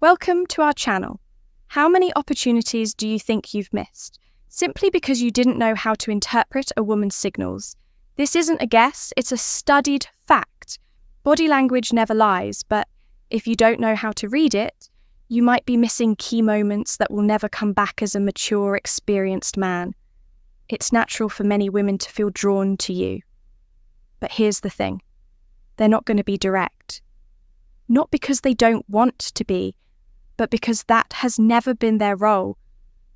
Welcome to our channel. How many opportunities do you think you've missed, simply because you didn't know how to interpret a woman's signals? This isn't a guess, it's a studied fact. Body language never lies, but if you don't know how to read it, you might be missing key moments that will never come back as a mature, experienced man. It's natural for many women to feel drawn to you. But here's the thing. They're not going to be direct. Not because they don't want to be, but because that has never been their role.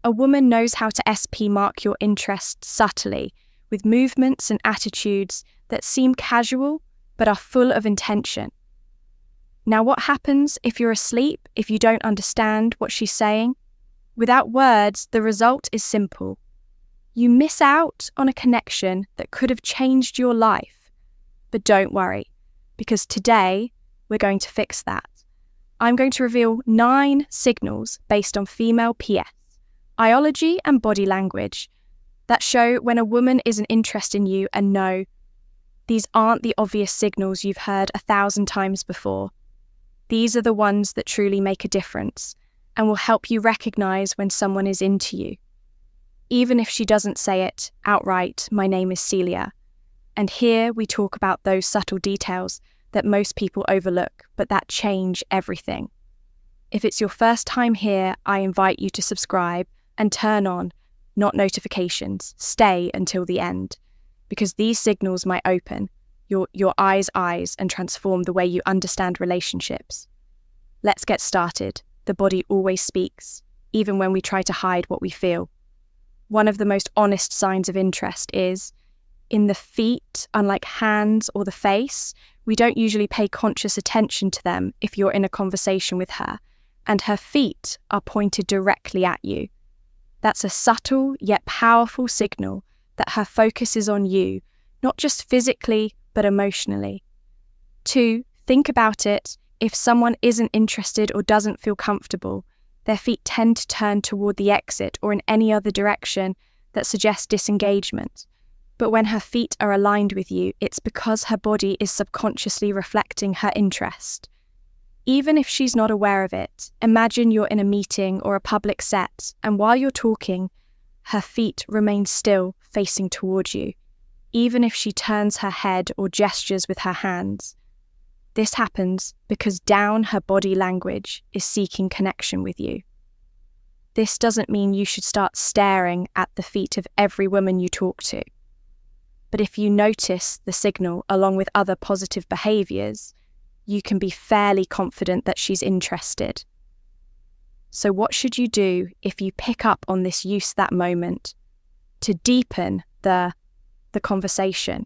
A woman knows how to SP mark your interest subtly, with movements and attitudes that seem casual but are full of intention. Now, what happens if you're asleep, if you don't understand what she's saying? Without words, the result is simple. You miss out on a connection that could have changed your life. But don't worry, because today we're going to fix that. I'm going to reveal 9 signals based on female PS, biology and body language that show when a woman isn't interested in you, and no, these aren't the obvious signals you've heard 1,000 times before. These are the ones that truly make a difference and will help you recognize when someone is into you. Even if she doesn't say it outright, my name is Celia. And here we talk about those subtle details that most people overlook, but that change everything. If it's your first time here, I invite you to subscribe and turn on, not notifications. Stay until the end, because these signals might open your eyes and transform the way you understand relationships. Let's get started. The body always speaks, even when we try to hide what we feel. One of the most honest signs of interest is in the feet. Unlike hands or the face, we don't usually pay conscious attention to them if you're in a conversation with her, and her feet are pointed directly at you. That's a subtle yet powerful signal that her focus is on you, not just physically, but emotionally. 2, think about it. If someone isn't interested or doesn't feel comfortable, their feet tend to turn toward the exit or in any other direction that suggests disengagement. But when her feet are aligned with you, it's because her body is subconsciously reflecting her interest. Even if she's not aware of it, imagine you're in a meeting or a public set, and while you're talking, her feet remain still, facing towards you, even if she turns her head or gestures with her hands. This happens because down her body language is seeking connection with you. This doesn't mean you should start staring at the feet of every woman you talk to. But if you notice the signal along with other positive behaviours, you can be fairly confident that she's interested. So what should you do if you pick up on this use that moment to deepen the conversation,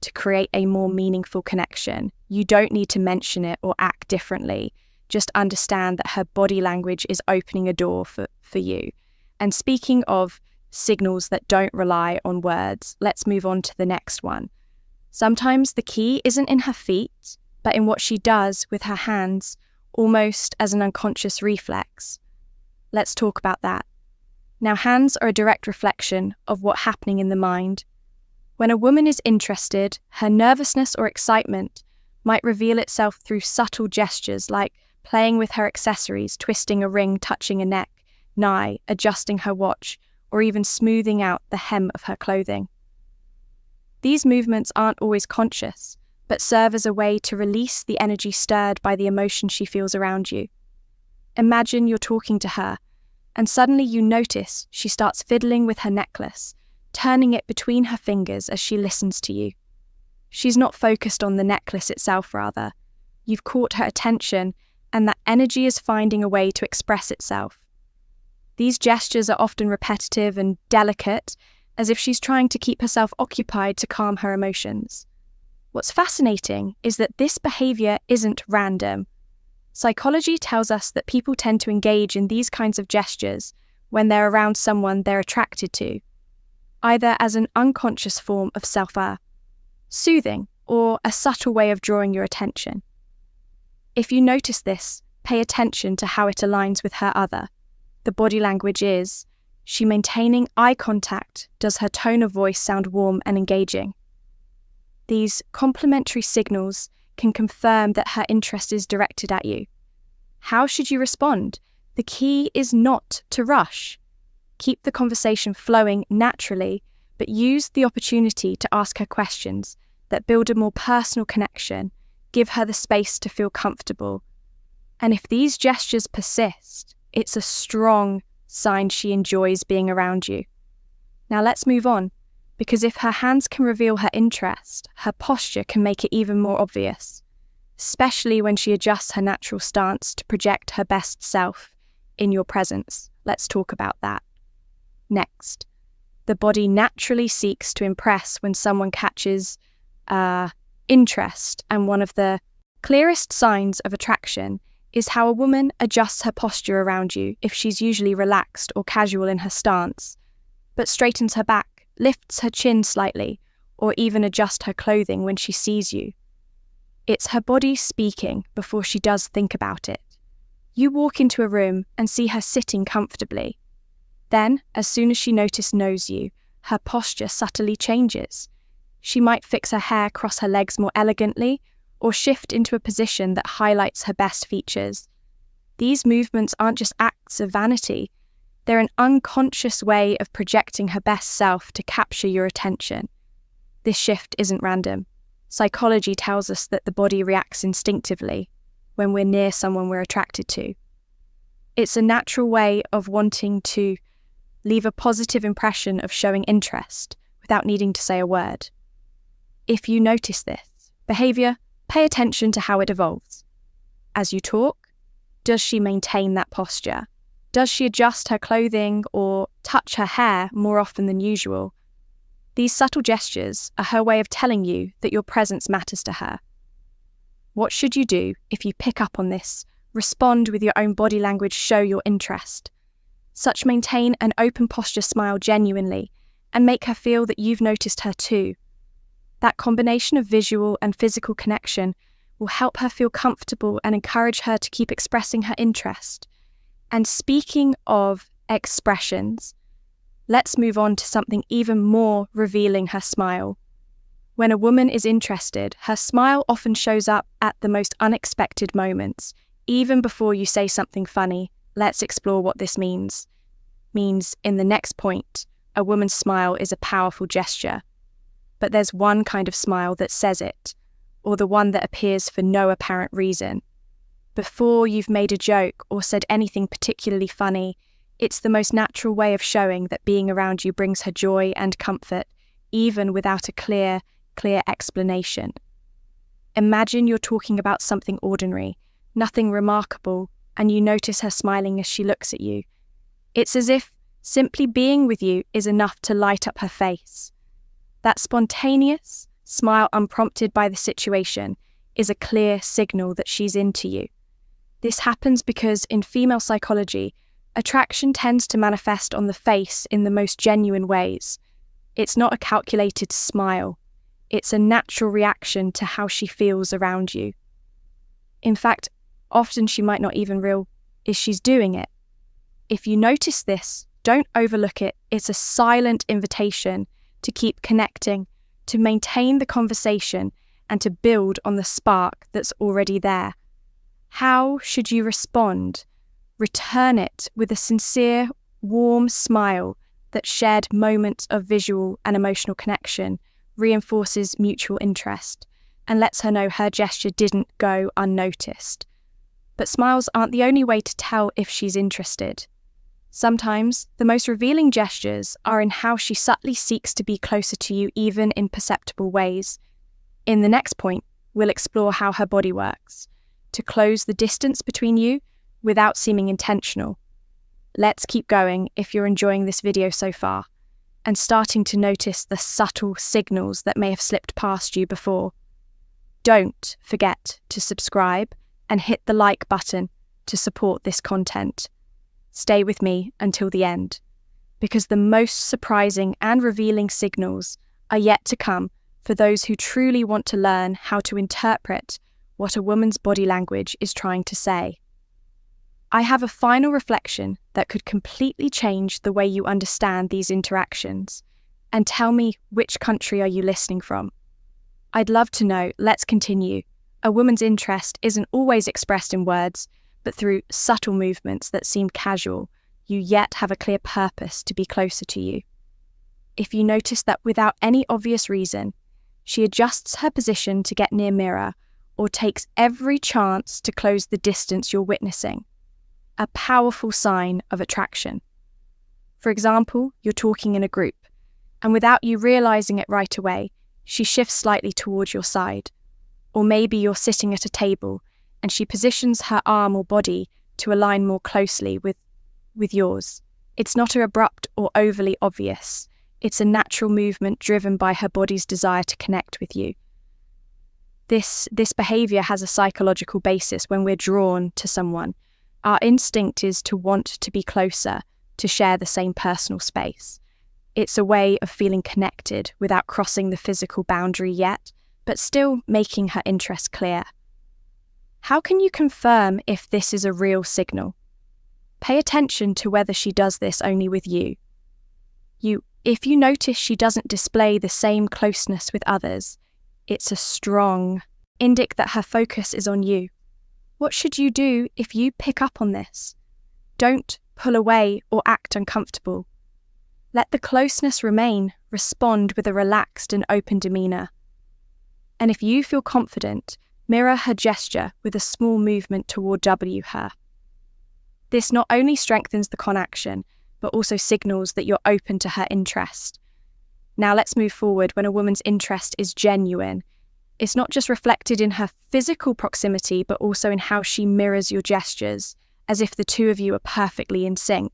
to create a more meaningful connection? You don't need to mention it or act differently. Just understand that her body language is opening a door for you. And speaking of signals that don't rely on words, let's move on to the next one. Sometimes the key isn't in her feet, but in what she does with her hands, almost as an unconscious reflex. Let's talk about that. Now, hands are a direct reflection of what's happening in the mind. When a woman is interested, her nervousness or excitement might reveal itself through subtle gestures like playing with her accessories, twisting a ring, touching a neck, adjusting her watch, or even smoothing out the hem of her clothing. These movements aren't always conscious, but serve as a way to release the energy stirred by the emotion she feels around you. Imagine you're talking to her, and suddenly you notice she starts fiddling with her necklace, turning it between her fingers as she listens to you. She's not focused on the necklace itself, rather. You've caught her attention, and that energy is finding a way to express itself. These gestures are often repetitive and delicate, as if she's trying to keep herself occupied to calm her emotions. What's fascinating is that this behavior isn't random. Psychology tells us that people tend to engage in these kinds of gestures when they're around someone they're attracted to, either as an unconscious form of self-care, soothing, or a subtle way of drawing your attention. If you notice this, pay attention to how it aligns with her other. The body language is she maintaining eye contact? Does her tone of voice sound warm and engaging? These complementary signals can confirm that her interest is directed at you. How should you respond? The key is not to rush. Keep the conversation flowing naturally, but use the opportunity to ask her questions that build a more personal connection. Give her the space to feel comfortable. And if these gestures persist, it's a strong sign she enjoys being around you. Now let's move on, because if her hands can reveal her interest, her posture can make it even more obvious, especially when she adjusts her natural stance to project her best self in your presence. Let's talk about that. Next, the body naturally seeks to impress when someone catches interest, and one of the clearest signs of attraction is how a woman adjusts her posture around you if she's usually relaxed or casual in her stance, but straightens her back, lifts her chin slightly, or even adjusts her clothing when she sees you. It's her body speaking before she does think about it. You walk into a room and see her sitting comfortably. Then, as soon as she knows you, her posture subtly changes. She might fix her hair, cross her legs more elegantly, or shift into a position that highlights her best features. These movements aren't just acts of vanity, they're an unconscious way of projecting her best self to capture your attention. This shift isn't random. Psychology tells us that the body reacts instinctively when we're near someone we're attracted to. It's a natural way of wanting to leave a positive impression of showing interest without needing to say a word. If you notice this behavior, pay attention to how it evolves. As you talk, does she maintain that posture? Does she adjust her clothing or touch her hair more often than usual? These subtle gestures are her way of telling you that your presence matters to her. What should you do if you pick up on this? Respond with your own body language, show your interest. Maintain an open posture, smile genuinely, and make her feel that you've noticed her too. That combination of visual and physical connection will help her feel comfortable and encourage her to keep expressing her interest. And speaking of expressions, let's move on to something even more revealing: her smile. When a woman is interested, her smile often shows up at the most unexpected moments, even before you say something funny. Let's explore what this means. In the next point, a woman's smile is a powerful gesture. But there's one kind of smile that says it, or the one that appears for no apparent reason. Before you've made a joke or said anything particularly funny, it's the most natural way of showing that being around you brings her joy and comfort, even without a clear explanation. Imagine you're talking about something ordinary, nothing remarkable, and you notice her smiling as she looks at you. It's as if simply being with you is enough to light up her face. That spontaneous smile, unprompted by the situation, is a clear signal that she's into you. This happens because in female psychology, attraction tends to manifest on the face in the most genuine ways. It's not a calculated smile. It's a natural reaction to how she feels around you. In fact, often she might not even realize she's doing it. If you notice this, don't overlook it. It's a silent invitation to keep connecting, to maintain the conversation, and to build on the spark that's already there. How should you respond? Return it with a sincere, warm smile. That shared moment of visual and emotional connection reinforces mutual interest and lets her know her gesture didn't go unnoticed. But smiles aren't the only way to tell if she's interested. Sometimes, the most revealing gestures are in how she subtly seeks to be closer to you, even in perceptible ways. In the next point, we'll explore how her body works to close the distance between you without seeming intentional. Let's keep going if you're enjoying this video so far and starting to notice the subtle signals that may have slipped past you before. Don't forget to subscribe and hit the like button to support this content. Stay with me until the end, because the most surprising and revealing signals are yet to come for those who truly want to learn how to interpret what a woman's body language is trying to say. I have a final reflection that could completely change the way you understand these interactions. And tell me, which country are you listening from? I'd love to know. Let's continue. A woman's interest isn't always expressed in words, but through subtle movements that seem casual, you yet have a clear purpose to be closer to you. If you notice that without any obvious reason, she adjusts her position to get near mirror or takes every chance to close the distance you're witnessing, a powerful sign of attraction. For example, you're talking in a group, and without you realizing it right away, she shifts slightly towards your side. Or maybe you're sitting at a table and she positions her arm or body to align more closely with yours. It's not abrupt or overly obvious. It's a natural movement driven by her body's desire to connect with you. This behavior has a psychological basis. When we're drawn to someone, our instinct is to want to be closer, to share the same personal space. It's a way of feeling connected without crossing the physical boundary yet, but still making her interest clear. How can you confirm if this is a real signal? Pay attention to whether she does this only with you. If you notice she doesn't display the same closeness with others, it's a strong indicator that her focus is on you. What should you do if you pick up on this? Don't pull away or act uncomfortable. Let the closeness remain. Respond with a relaxed and open demeanor. And if you feel confident, mirror her gesture with a small movement toward W her. This not only strengthens the connection, but also signals that you're open to her interest. Now let's move forward. When a woman's interest is genuine, it's not just reflected in her physical proximity, but also in how she mirrors your gestures, as if the two of you are perfectly in sync.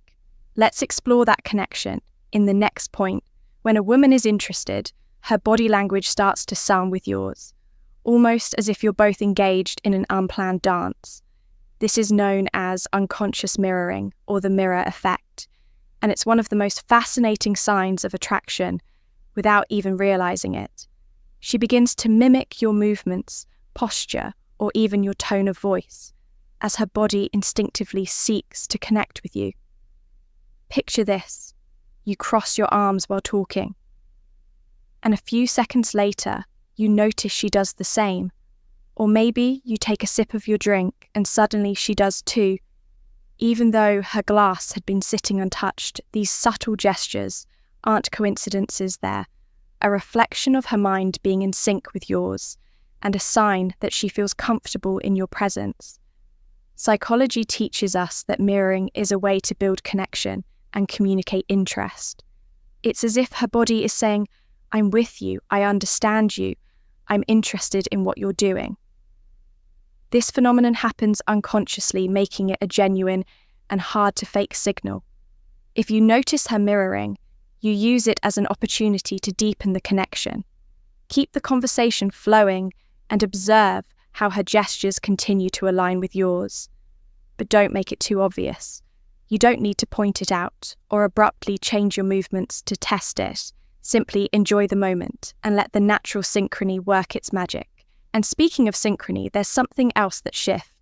Let's explore that connection in the next point. When a woman is interested, her body language starts to sound with yours, almost as if you're both engaged in an unplanned dance. This is known as unconscious mirroring, or the mirror effect, and it's one of the most fascinating signs of attraction without even realizing it. She begins to mimic your movements, posture, or even your tone of voice, as her body instinctively seeks to connect with you. Picture this. You cross your arms while talking, and a few seconds later, you notice she does the same. Or maybe you take a sip of your drink and suddenly she does too. Even though her glass had been sitting untouched, these subtle gestures aren't coincidences. They're a reflection of her mind being in sync with yours, and a sign that she feels comfortable in your presence. Psychology teaches us that mirroring is a way to build connection and communicate interest. It's as if her body is saying, "I'm with you, I understand you, I'm interested in what you're doing." This phenomenon happens unconsciously, making it a genuine and hard-to-fake signal. If you notice her mirroring, you use it as an opportunity to deepen the connection. Keep the conversation flowing and observe how her gestures continue to align with yours. But don't make it too obvious. You don't need to point it out or abruptly change your movements to test it. Simply enjoy the moment and let the natural synchrony work its magic. And speaking of synchrony, there's something else that shifts.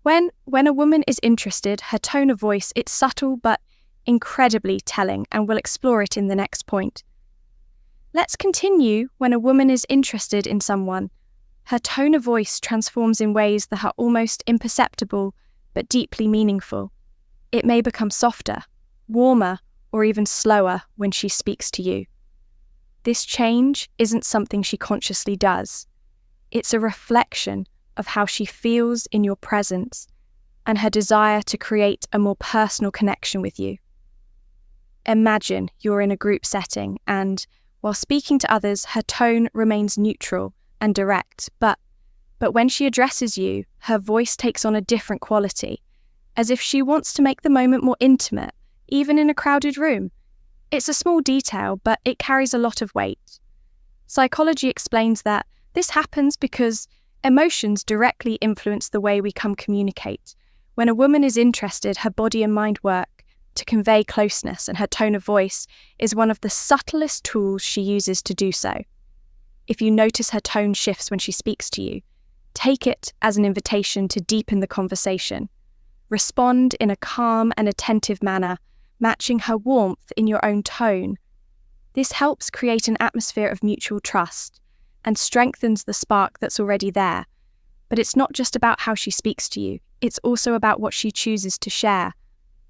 When a woman is interested, her tone of voice, it's subtle but incredibly telling, and we'll explore it in the next point. Let's continue. When a woman is interested in someone, her tone of voice transforms in ways that are almost imperceptible but deeply meaningful. It may become softer, warmer, or even slower when she speaks to you. This change isn't something she consciously does. It's a reflection of how she feels in your presence and her desire to create a more personal connection with you. Imagine you're in a group setting and, while speaking to others, her tone remains neutral and direct, but when she addresses you, her voice takes on a different quality, as if she wants to make the moment more intimate, even in a crowded room. It's a small detail, but it carries a lot of weight. Psychology explains that this happens because emotions directly influence the way we communicate. When a woman is interested, her body and mind work to convey closeness, and her tone of voice is one of the subtlest tools she uses to do so. If you notice her tone shifts when she speaks to you, take it as an invitation to deepen the conversation. Respond in a calm and attentive manner, matching her warmth in your own tone. This helps create an atmosphere of mutual trust and strengthens the spark that's already there. But it's not just about how she speaks to you. it's also about what she chooses to share.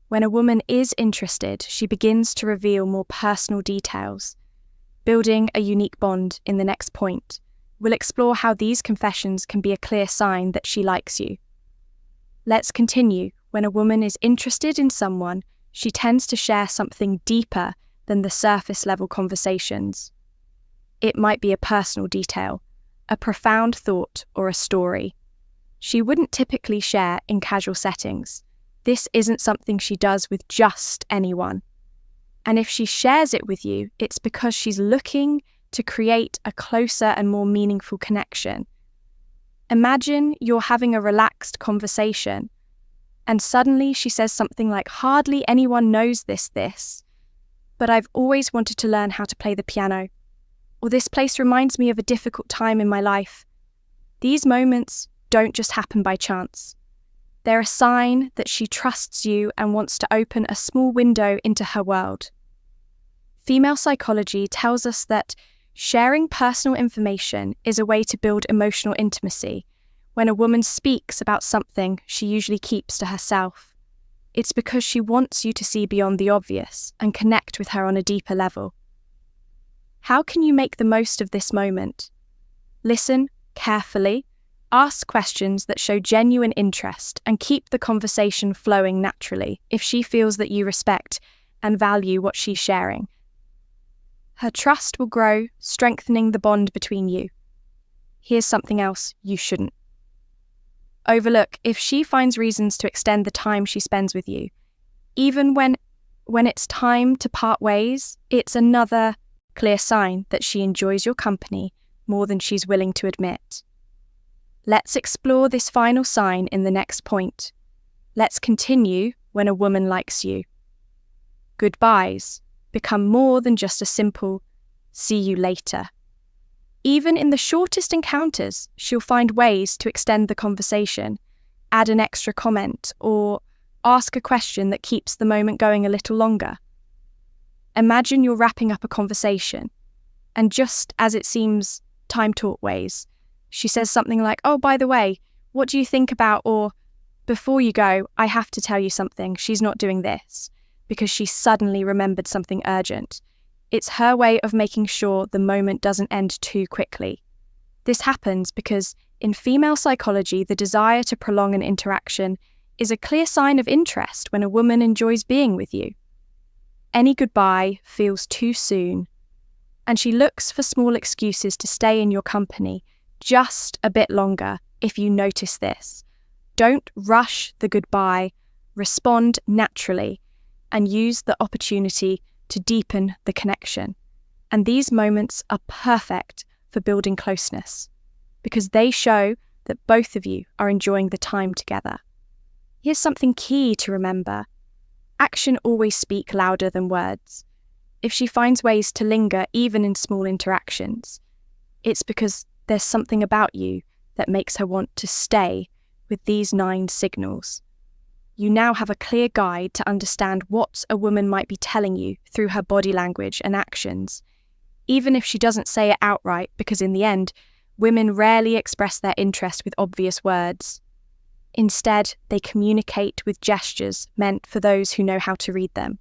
When a woman is interested, she begins to reveal more personal details. Building a unique bond in the next point. We'll explore how these confessions can be a clear sign that she likes you. Let's continue. When a woman is interested in someone, she tends to share something deeper than the surface-level conversations. It might be a personal detail, a profound thought, or a story. She wouldn't typically share in casual settings. This isn't something she does with just anyone. And if she shares it with you, it's because she's looking to create a closer and more meaningful connection. Imagine you're having a relaxed conversation, and suddenly she says something like, "Hardly anyone knows this, but I've always wanted to learn how to play the piano." Or, "This place reminds me of a difficult time in my life." These moments don't just happen by chance. They're a sign that she trusts you and wants to open a small window into her world. Female psychology tells us that sharing personal information is a way to build emotional intimacy. When a woman speaks about something she usually keeps to herself, it's because she wants you to see beyond the obvious and connect with her on a deeper level. How can you make the most of this moment? Listen carefully, ask questions that show genuine interest, and keep the conversation flowing naturally if she feels that you respect and value what she's sharing. Her trust will grow, strengthening the bond between you. Here's something else you shouldn't overlook. If she finds reasons to extend the time she spends with you, even when it's time to part ways, it's another clear sign that she enjoys your company more than she's willing to admit. Let's explore this final sign in the next point. Let's continue when a woman likes you. Goodbyes become more than just a simple "see you later." Even in the shortest encounters, she'll find ways to extend the conversation, add an extra comment, or ask a question that keeps the moment going a little longer. Imagine you're wrapping up a conversation, and just as it seems time to ways, she says something like, "Oh, by the way, what do you think about," or, "Before you go, I have to tell you something, she's not doing this," because she suddenly remembered something urgent. It's her way of making sure the moment doesn't end too quickly. This happens because in female psychology, the desire to prolong an interaction is a clear sign of interest when a woman enjoys being with you. Any goodbye feels too soon, and she looks for small excuses to stay in your company just a bit longer if you notice this. Don't rush the goodbye, respond naturally, and use the opportunity to deepen the connection. And these moments are perfect for building closeness because they show that both of you are enjoying the time together. Here's something key to remember. Action always speaks louder than words. If she finds ways to linger even in small interactions, it's because there's something about you that makes her want to stay with these 9 signals. You now have a clear guide to understand what a woman might be telling you through her body language and actions, even if she doesn't say it outright, because in the end, women rarely express their interest with obvious words. Instead, they communicate with gestures meant for those who know how to read them.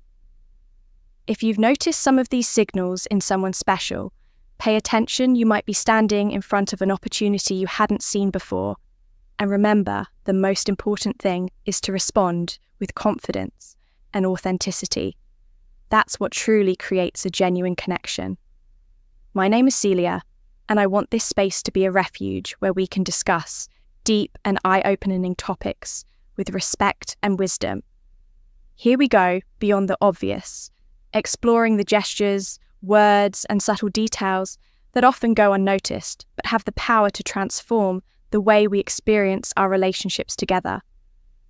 If you've noticed some of these signals in someone special, pay attention. You might be standing in front of an opportunity you hadn't seen before. And remember, the most important thing is to respond with confidence and authenticity. That's what truly creates a genuine connection. My name is Celia, and I want this space to be a refuge where we can discuss deep and eye-opening topics with respect and wisdom. Here we go beyond the obvious, exploring the gestures, words, and subtle details that often go unnoticed, but have the power to transform the way we experience our relationships together.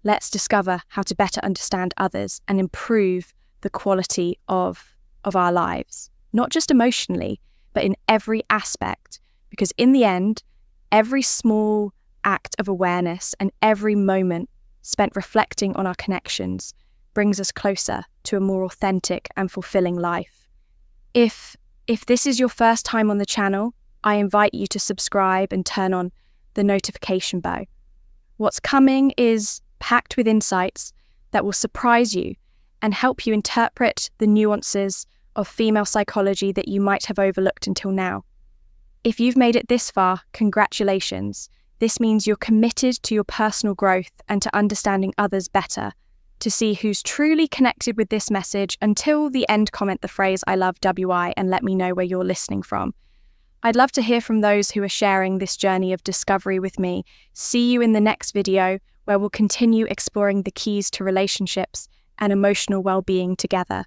Let's discover how to better understand others and improve the quality of our lives, not just emotionally, but in every aspect, because in the end, every small act of awareness and every moment spent reflecting on our connections brings us closer to a more authentic and fulfilling life. If this is your first time on the channel, I invite you to subscribe and turn on the notification bell. What's coming is packed with insights that will surprise you and help you interpret the nuances of female psychology that you might have overlooked until now. If you've made it this far, congratulations. This means you're committed to your personal growth and to understanding others better. To see who's truly connected with this message, until the end, comment the phrase "I love WI" and let me know where you're listening from. I'd love to hear from those who are sharing this journey of discovery with me. See you in the next video, where we'll continue exploring the keys to relationships and emotional well-being together.